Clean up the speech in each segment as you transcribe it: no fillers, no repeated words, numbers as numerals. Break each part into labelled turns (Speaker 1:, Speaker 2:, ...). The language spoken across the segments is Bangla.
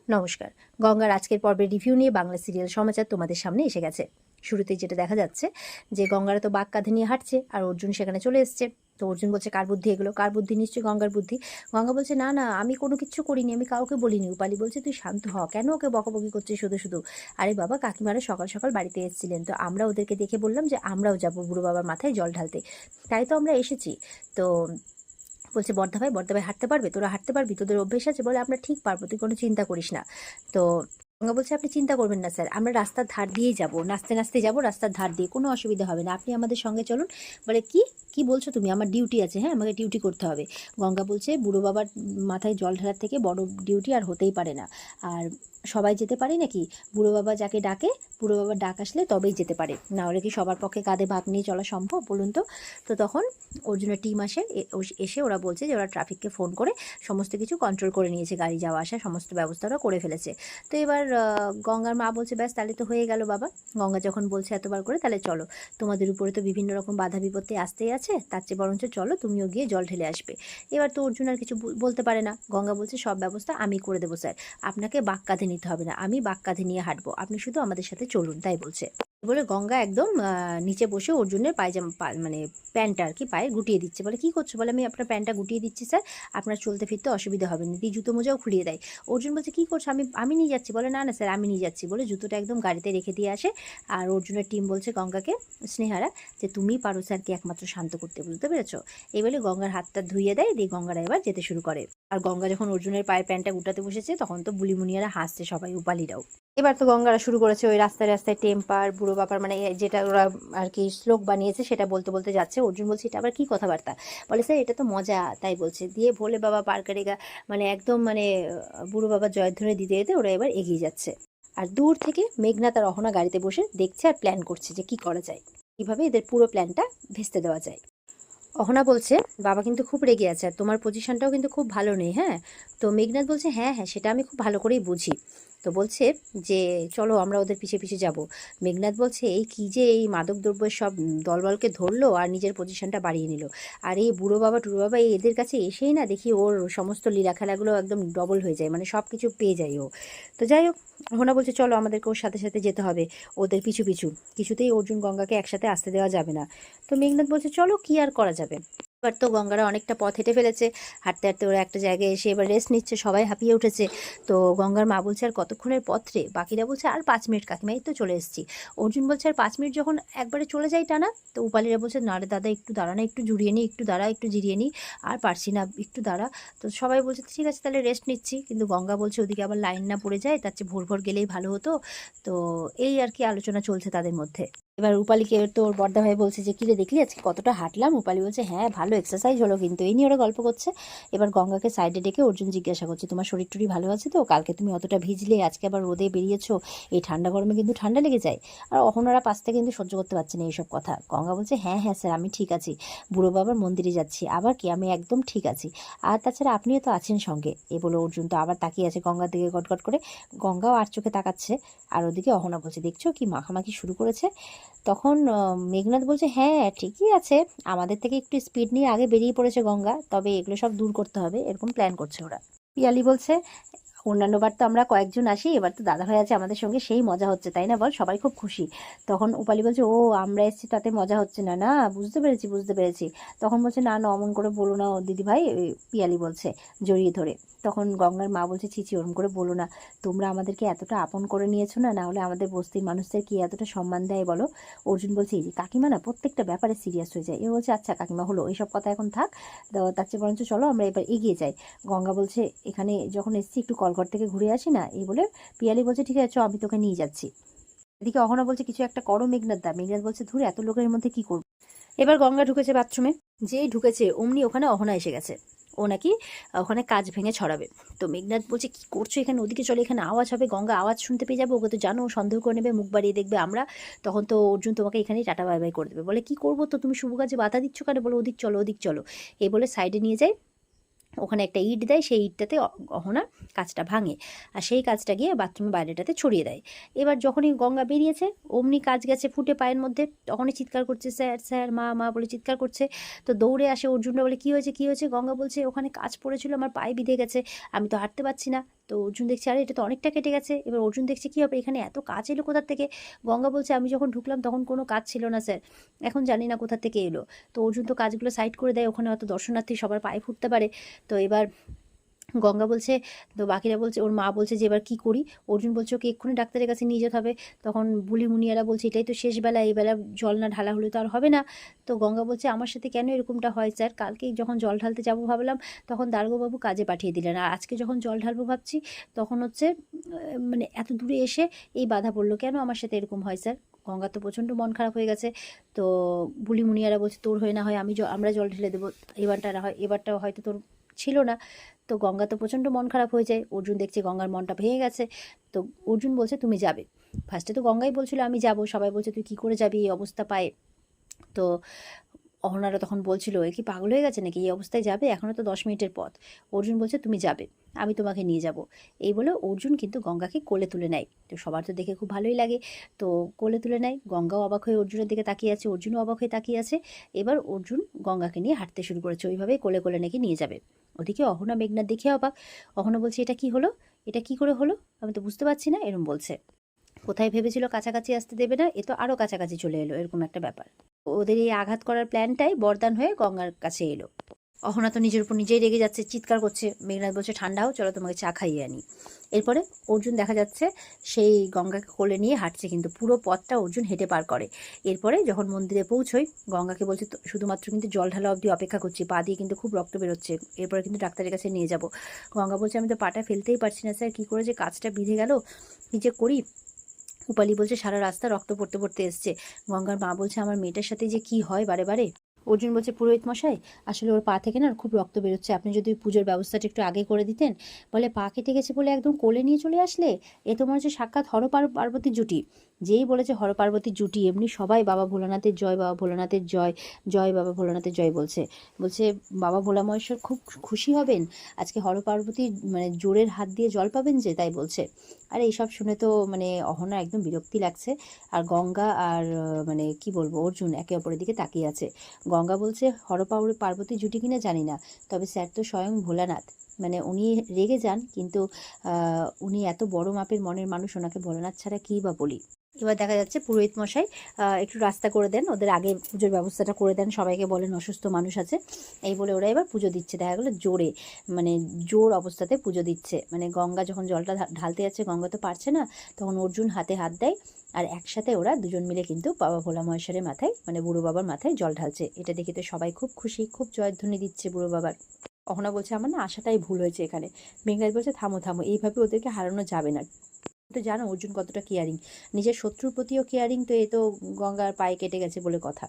Speaker 1: নমস্কার। গঙ্গার আজকের পর্বের রিভিউ নিয়ে বাংলা সিরিয়াল সমাচার তোমাদের সামনে এসে গেছে। শুরুতেই যেটা দেখা যাচ্ছে যে গঙ্গারা তো বাঘ কাঁধে নিয়ে হাঁটছে আর অর্জুন সেখানে চলে এসছে। তো অর্জুন বলছে কার বুদ্ধি এগুলো, কার বুদ্ধি? নিশ্চয়ই গঙ্গার বুদ্ধি। গঙ্গা বলছে না না, আমি কোনো কিচ্ছু করিনি, আমি কাউকে বলিনি। রূপালী বলছে তুই শান্ত হ, কেন ওকে বকাবকি করছিস শুধু শুধু? আরে বাবা, কাকিমারা সকাল সকাল বাড়িতে এসেছিলেন, তো আমরা ওদেরকে দেখে বললাম যে আমরাও যাবো বুড়ো বাবার মাথায় জল ঢালতে, তাই তো আমরা এসেছি। তো বলছে বর্ধা ভাই হাঁটতে পারবে, তোরা হাঁটতে পারবি, তোদের অভ্যেস আছে? বলে আমরা ঠিক পারবো, তুই কোনো চিন্তা করিস না। তো গঙ্গা বলছে আপনি চিন্তা করবেন না স্যার, আমরা রাস্তার ধার দিয়েই যাব, নাচতে নাচতে যাব রাস্তার ধার দিয়ে, কোনো অসুবিধা হবে না, আপনি আমাদের সঙ্গে চলুন। বলে কি কি বলছো তুমি? আমার ডিউটি আছে, হ্যাঁ আমাকে ডিউটি করতে হবে। গঙ্গা বলছে বুড়ো বাবার মাথায় জল ঢালার থেকে বড় ডিউটি আর হতেই পারে না। আর সবাই যেতে পারে নাকি? বুড়ো বাবা যাকে ডাকে, বুড়ো বাবার ডাক আসলে তবেই যেতে পারে, না হলে কি সবার পক্ষে কাঁধে ভাগ নিয়ে চলা সম্ভব বলুন তো? তো তখন অর্জুনের টিম আসে, এসে ওরা বলছে যে ওরা ট্রাফিককে ফোন করে সমস্ত কিছু কন্ট্রোল করে নিয়েছে, গাড়ি যাওয়া আসা সমস্ত ব্যবস্থা ওরা করে ফেলেছে। তো এবার গঙ্গার মা বলছে ব্যাস তাহলে তো হয়ে গেল বাবা। গঙ্গা যখন বলছে এতবার করে, তাহলে চলো, তোমাদের উপরে তো বিভিন্ন রকম বাধা বিপত্তি আসতেই আছে, তার চেয়ে বরঞ্চ চলো তুমিও গিয়ে জল ঢেলে আসবে। এবার তো অর্জুন আর কিছু বলতে পারে না। গঙ্গা বলছে সব ব্যবস্থা আমি করে দেবো স্যার, আপনাকে বাঁক কাঁধে নিতে হবে না, আমি বাঁক কাঁধে নিয়ে হাঁটবো, আপনি শুধু আমাদের সাথে চলুন, তাই বলছে। বলে গঙ্গা একদম নিচে বসে অর্জুনের পায়জামা মানে প্যান্টটা আর কি পায়ে গুটিয়ে দিচ্ছে। বলে কি করছো? বলে আমি আপনার প্যান্টটা গুটিয়ে দিচ্ছি স্যার, আপনার চলতে ফিরতে অসুবিধা হবে না, দিয়ে জুতো মোজাও খুলিয়ে দেয়। অর্জুন বলছে কি করছো? আমি আমি নিয়ে যাচ্ছি। বলে না না স্যার, আমি নিয়ে যাচ্ছি, বলে জুতোটা একদম গাড়িতে রেখে দিয়ে আসে। আর অর্জুনের টিম বলছে গঙ্গাকে, স্নেহারা, যে তুমিই পারো স্যারকে একমাত্র শান্ত করতে, বুঝতে পেরেছো? এই বলে গঙ্গার হাতটা ধুইয়ে দেয়, দিয়ে গঙ্গারা এবার যেতে শুরু করে। আর গঙ্গা যখন অর্জুনের পায়ের প্যান্টটা গুটাতে বসেছে, তখন তো বুলিমুনিয়ারা হাসছে সবাই, উপালিরাও। এবার তো গঙ্গারা শুরু করেছে ওই রাস্তায় রাস্তায় টেম্পার বুড়ো বাবার, মানে যেটা ওরা আর কি শ্লোক বানিয়েছে সেটা বলতে বলতে যাচ্ছে। অর্জুন বলছে এটা আবার কি কথাবার্তা? বলে স্যার এটা তো মজা, তাই বলছে। দিয়ে ভোলে বাবা পার করেগা, মানে একদম মানে বুড়ো বাবা জয়ধ্বনি দিতে দিতে ওরা এবার এগিয়ে যাচ্ছে। আর দূর থেকে মেঘনাথ আর অহনা গাড়িতে বসে দেখছে আর প্ল্যান করছে যে কি করা যায়, কিভাবে এদের পুরো প্ল্যানটা ভেস্তে দেওয়া যায়। অহনা বলছে বাবা কিন্তু খুব রেগে আছে, আর তোমার পজিশনটাও কিন্তু খুব ভালো নেই, হ্যাঁ। তো মেঘনাথ বলছে হ্যাঁ হ্যাঁ, সেটা আমি খুব ভালো করেই বুঝি। তো বলছে যে চলো আমরা ওদের পিছে পিছে যাব। মেঘনাথ বলছে এই কি যে এই মাদক দ্রব্যের সব দলবলকে ধরলো আর নিজের পজিশনটা বাড়িয়ে নিল। আর এই বুড়ো বাবা টুড়ো বাবা এই এদের কাছে এসেই না দেখি ওর সমস্ত লীলা খেলাগুলো একদম ডবল হয়ে যায়, মানে সব কিছু পেয়ে যায় ও। তো যাই হোক, অহনা বলছে চলো আমাদেরকে ওর সাথে সাথে যেতে হবে, ওদের পিছু পিছু। কিছুতেই অর্জুন গঙ্গাকে একসাথে আসতে দেওয়া যাবে না। তো মেঘনাথ বলছে চলো কি আর করা যাবে। এবার তো গঙ্গারা অনেকটা পথ হেঁটে ফেলেছে। হাঁটতে হাঁটতে ওরা একটা জায়গায় এসে এবার রেস্ট নিচ্ছে, সবাই হাঁপিয়ে উঠেছে। তো গঙ্গার মা বলছে আর কতক্ষণের পথ রে? বাকিরা বলছে আর 5 মিনিট কাকিমা, এই তো চলে এসেছি। অর্জুন বলছে আর 5 মিনিট যখন একবারে চলে যায় টানা? তো উপালিরা বলছে না রে দাদা, একটু দাঁড়া না, একটু জুড়িয়ে নিই, একটু দাঁড়া, একটু জিরিয়ে নিই, আর পারছি না, একটু দাঁড়া। তো সবাই বলছে ঠিক আছে তাহলে রেস্ট নিচ্ছি, কিন্তু গঙ্গা বলছে ওদিকে আবার লাইন না পড়ে যায়, তার চেয়ে ভোর ভোর গেলেই ভালো হতো। তো এই আর কি আলোচনা চলছে তাদের মধ্যে। এবার রূপালীকে তো ওর বড়দা ভাই বলছে যে কিরে দেখলি আজকে কতটা হাঁটলাম? রূপালী বলছে হ্যাঁ ভালো এক্সারসাইজ হলো, কিন্তু এই নিয়ে ওরা গল্প করছে। এবার গঙ্গাকে সাইডে ডেকে অর্জুন জিজ্ঞাসা করছে তোমার শরীর টরীর ভালো আছে তো? কালকে তুমি অতটা ভিজলে, আজকে আবার রোদে বেরিয়েছো, এই ঠান্ডা গরমে কিন্তু ঠান্ডা লেগে যায়। আর অহনারা পাশ থেকে কিন্তু সহ্য করতে পারছে না এইসব কথা। গঙ্গা বলছে হ্যাঁ হ্যাঁ স্যার আমি ঠিক আছি, বুড়ো বাবার মন্দিরে যাচ্ছি, আবার কি আমি একদম ঠিক আছি, আর তাছাড়া আপনিও তো আছেন সঙ্গে। এ বলে অর্জুন তো আবার তাকিয়ে আছে গঙ্গার দিকে গটগট করে। গঙ্গাও আর চোখে তাকাচ্ছে। আর ওদিকে অহনা বলছে দেখছো কি মাখামাখি শুরু করেছে। তখন মেঘনাথ বলছে হ্যাঁ ঠিকই আছে, আমাদের থেকে একটু স্পিড নিয়ে আগে বেরিয়ে পড়েছে গঙ্গা, তবে এগুলো সব দূর করতে হবে, এরকম প্ল্যান করছে ওরা। পিয়ালি বলছে অন্যান্যবার তো আমরা কয়েকজন আসি, এবার তো দাদা ভাই আছে আমাদের সঙ্গে, সেই মজা হচ্ছে তাই না বল, সবাই খুব খুশি। তখন উপালি বলছে ও আমরা এসেছি তাতে মজা হচ্ছে না? না বুঝতে পেরেছি বুঝতে পেরেছি। তখন বলছে না না অমন করে বলো না দিদি ভাই, পিয়ালি বলছে জড়িয়ে ধরে। তখন গঙ্গার মা বলছে ছি ছি ওরম করে বলো না, তোমরা আমাদেরকে এতটা আপন করে নিয়েছো না, না হলে আমাদের বস্তির মানুষদের কি এতটা সম্মান দেয় বলো? অর্জুন বলছে এই যে কাকিমা না প্রত্যেকটা ব্যাপারে সিরিয়াস হয়ে যায়। এ বলছে আচ্ছা কাকিমা হলো, এইসব কথা এখন থাক, তো তার চেয়ে বরঞ্চ চলো আমরা এবার এগিয়ে যাই। গঙ্গা বলছে এখানে যখন এসছি একটু কলঘর থেকে ঘুরে আসি না, এই বলে পিয়ালি বলছে ঠিক আছে আমি তোকে নিয়ে যাচ্ছি। এদিকে অহনা বলছে কিছু একটা করো মেঘনাথ দা। মেঘনাথ বলছে ধুরে এত লোকের মধ্যে কি করবো। এবার গঙ্গা ঢুকেছে বাথরুমে, যেই ঢুকেছে অমনি ওখানে অহনা এসে গেছে। ও নাকি ওখানে কাজ ভেঙে ছড়াবে। তো মেঘনাথ বলছে কি করছো এখানে? ওদিকে চলে, এখানে আওয়াজ হবে, গঙ্গা আওয়াজ শুনতে পেয়ে যাবে, ওকে তো জানো ও সন্দেহ করে নেবে, মুখ বাড়িয়ে দেখবে আমরা, তখন তো অর্জুন তোমাকে এখানেই টাটা বাই বাই করে দেবে। বলে কি করবো, তো তুমি শুভ কাজে বাধা দিচ্ছ কেন? বলে ওদিক চলো ওদিক চলো। এই বলে সাইডে নিয়ে যায়, ওখানে একটা ইট দেয়, সেই ইটটাতে অহনা কাঁচটা ভাঙে, আর সেই কাঁচটা গিয়ে বাথরুমের বাইরেটাতে ছড়িয়ে দেয়। এবার যখনই গঙ্গা বেরিয়েছে অমনি কাজ গেছে ফুটে পায়ের মধ্যে, তখনই চিৎকার করছে স্যার স্যার মা মা বলে চিৎকার করছে। তো দৌড়ে আসে অর্জুনরা, বলে কী হয়েছে কী হয়েছে? গঙ্গা বলছে ওখানে কাজ পড়েছিল, আমার পায়ে বিঁধে গেছে, আমি তো হাঁটতে পারছি না। তো অর্জুন দেখছে আরে এটা তো অনেকটা কেটে গেছে। এবার অর্জুন দেখছে কী হবে, এখানে এত কাজ এলো কোথার থেকে। গঙ্গা বলছে আমি যখন ঢুকলাম তখন কোনো কাজ ছিল না স্যার, এখন জানি না কোথা থেকে এলো। তো অর্জুন তো কাজগুলো সাইড করে দেয়, ওখানে অত দর্শনার্থী সবার পায়ে ফুটতে পারে। তো এবার গঙ্গা বলছে, তো বাকিরা বলছে, ওর মা বলছে যে এবার কী করি। অর্জুন বলছে ওকে এক্ষুনি ডাক্তারের কাছে নিয়ে যেতে হবে। তখন বুলি মুনিয়ারা বলছে এটাই তো শেষ বেলা, এই বেলা জল না ঢালা হলে তো আর হবে না। তো গঙ্গা বলছে আমার সাথে কেন এরকমটা হয় স্যার, কালকে যখন জল ঢালতে যাবো ভাবলাম তখন দারোগাবাবু কাজে পাঠিয়ে দিলেন, আর আজকে যখন জল ঢালবো ভাবছি তখন হচ্ছে মানে এত দূরে এসে এই বাধা পড়লো, কেন আমার সাথে এরকম হয় স্যার। গঙ্গা তো প্রচণ্ড মন খারাপ হয়ে গেছে। তো বুলি মুনিয়ারা বলছে তোর হয়ে না হয় আমরা জল ঢেলে দেবো, এবারটা হয়তো তোর ছিল না। তো গঙ্গা তো প্রচণ্ড মন খারাপ হয়ে যায়। অর্জুন দেখছে গঙ্গার মনটা ভেঙে গেছে। তো অর্জুন বলছে তুমি যাবে। ফার্স্টে তো গঙ্গাই বলছিল আমি যাব, সবাই বলছে তুই কী করে যাবি এই অবস্থা পায়ে। তো অহনারা তখন বলছিল এ কি পাগল হয়ে গেছে নাকি, এই অবস্থায় যাবে, এখনও তো 10 মিনিটের পথ। অর্জুন বলছে তুমি যাবে, আমি তোমাকে নিয়ে যাব। এই বলে অর্জুন কিন্তু গঙ্গাকে কোলে তুলে নেয়। তো সবার তো দেখে খুব ভালোই লাগে। তো কোলে তুলে নেয়, গঙ্গাও অবাক হয়ে অর্জুনের দিকে তাকিয়ে আছে, অর্জুনও অবাক হয়ে তাকিয়ে আছে। এবার অর্জুন গঙ্গাকে নিয়ে হাঁটতে শুরু করেছে, ওইভাবেই কোলে কোলে নাকি নিয়ে যাবে। ওদিকে অহনা মেঘনার দেখে অবাক। অহনা বলছে এটা কি হলো, এটা কি করে হলো, আমি তো বুঝতে পারছি না, এরম বলছে। কোথায় ভেবেছিল কাছাকাছি আসতে দেবে না, এ তো আরও কাছাকাছি চলে এলো, এরকম একটা ব্যাপার। ওদের এই আঘাত করার প্ল্যানটাই বরদান হয়ে গঙ্গার কাছে এলো। অহনা তো নিজের উপর নিজেই রেগে যাচ্ছে, চিৎকার করছে। মেঘনাথ বলছে ঠান্ডা হও, চলো তোমাকে চা খাইয়ে আনি। এরপরে অর্জুন দেখা যাচ্ছে সেই গঙ্গাকে কোলে নিয়ে হাঁটছে, কিন্তু পুরো পথটা অর্জুন হেঁটে পার করে। এরপরে যখন মন্দিরে পৌঁছই গঙ্গাকে বলছে শুধুমাত্র কিন্তু জল ঢালা অবধি অপেক্ষা করছি, পা দিয়ে কিন্তু খুব রক্ত বেরোচ্ছে, এরপরে কিন্তু ডাক্তারের কাছে নিয়ে যাব। গঙ্গা বলছে আমি তো পাটা ফেলতেই পারছি না স্যার, কী করে যে কাজটা বিঁধে গেল, কী যে করি। উপালি বলছে সারা রাস্তা রক্ত পড়তে পড়তে এসছে। গঙ্গার মা বলছে আমার মেয়েটার সাথে যে কি হয় বারে বারে। অর্জুন বলছে পুরোহিত মশাই আসলে ওর পা থেকে না খুব রক্ত বেরোচ্ছে, আপনি যদি পুজোর ব্যবস্থাটা একটু আগে করে দিতেন। বলে পা কেটে গেছে বলে একদম কোলে নিয়ে চলে আসলে, এ তোমার হচ্ছে সাক্ষাৎ পার্বতীর জুটি। যেই বলেছে পার্বতীর জুটি এমনি সবাই বাবা ভোলানাথের জয়, বাবা ভোলানাথের জয়, জয় বাবা ভোলানাথের জয় বলছে। বলছে বাবা ভোলা মহেশ্বর খুব খুশি হবেন আজকে পার্বতী মানে জোরের হাত দিয়ে জল পাবেন যে, তাই বলছে। আর এইসব শুনে তো মানে অহনা একদম বিরক্তি লাগছে। আর গঙ্গা আর মানে কি বলবো অর্জুন একে অপরের দিকে তাকিয়ে আছে। গঙ্গা বলছে পার্বতী জুটি কিনা জানি না, তবে স্যার তো স্বয়ং ভোলানাথ, মানে উনি রেগে যান, কিন্তু উনি এত বড় মাপের মনের মানুষ, ওনাকে ভোলানাথ ছাড়া কী বা বলি। এবার দেখা যাচ্ছে পুরোহিত মশাই একটু রাস্তা করে দেন, ওদের আগে পুজোর ব্যবস্থাটা করে দেন, সবাইকে বলেন অসুস্থ মানুষ আছে, এই বলে ওরা এবার পুজো দিচ্ছে। দেখা গেলো জোরে মানে জোর অবস্থাতে পুজো দিচ্ছে। মানে গঙ্গা যখন জলটা ঢালতে যাচ্ছে, গঙ্গা তো পারছে না, তখন অর্জুন হাতে হাত দেয়, আর একসাথে ওরা দুজন মিলে কিন্তু বাবা ভোলা মহেশ্বরের মাথায় মানে বুড়ো বাবার মাথায় জল ঢালছে। এটা দেখে তো সবাই খুব খুশি, খুব জয়ধ্বনি দিচ্ছে বুড়ো বাবার। অহনা বলছে আমার না আশাটাই ভুল হয়েছে এখানে। মেঘনাথ বলছে থামো থামো, এইভাবে ওদেরকে হারানো যাবে না। তো জানো অর্জুন কতটা কেয়ারিং, নিজের শত্রুর প্রতিও কেয়ারিং। তো এ তো গঙ্গার পায়ে কেটে গেছে বলে কথা।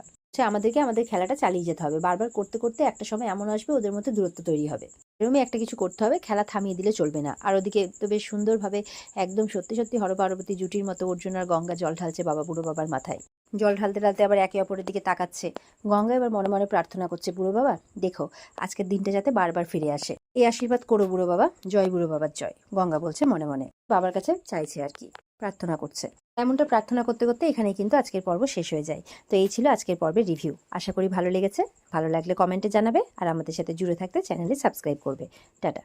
Speaker 1: আমাদেরকে আমাদের খেলাটা চালিয়ে যেতে হবে, বারবার করতে করতে একটা সময় এমন আসবে ওদের মধ্যে দূরত্ব তৈরি হবে, এরকমই একটা কিছু করতে হবে, খেলা থামিয়ে দিলে চলবে না। আর ওদিকে তো বেশ সুন্দরভাবে একদম সত্যি সত্যি পার্বতী জুটির মতো অর্জুন আর গঙ্গা জল ঢালছে বাবা বুড়ো বাবার মাথায়। জল ঢালতে ঢালতে আবার একে অপরের দিকে তাকাচ্ছে। গঙ্গা এবার মনে মনে প্রার্থনা করছে বুড়ো বাবা দেখো আজকের দিনটা যাতে বারবার ফিরে আসে, এই আশীর্বাদ করো বুড়ো বাবা, জয় বুড়ো বাবার জয়। গঙ্গা বলছে মনে মনে, বাবার কাছে চাইছে আর কি, প্রার্থনা করছে। এমনটা প্রার্থনা করতে করতে এখানেই কিন্তু আজকের পর্ব শেষ হয়ে যায়। তো এই ছিল আজকের পর্বের রিভিউ, আশা করি ভালো লেগেছে। ভালো লাগলে কমেন্টে জানাবে, আর আমাদের সাথে জুড়ে থাকতে চ্যানেলে সাবস্ক্রাইব করবে। টাটা।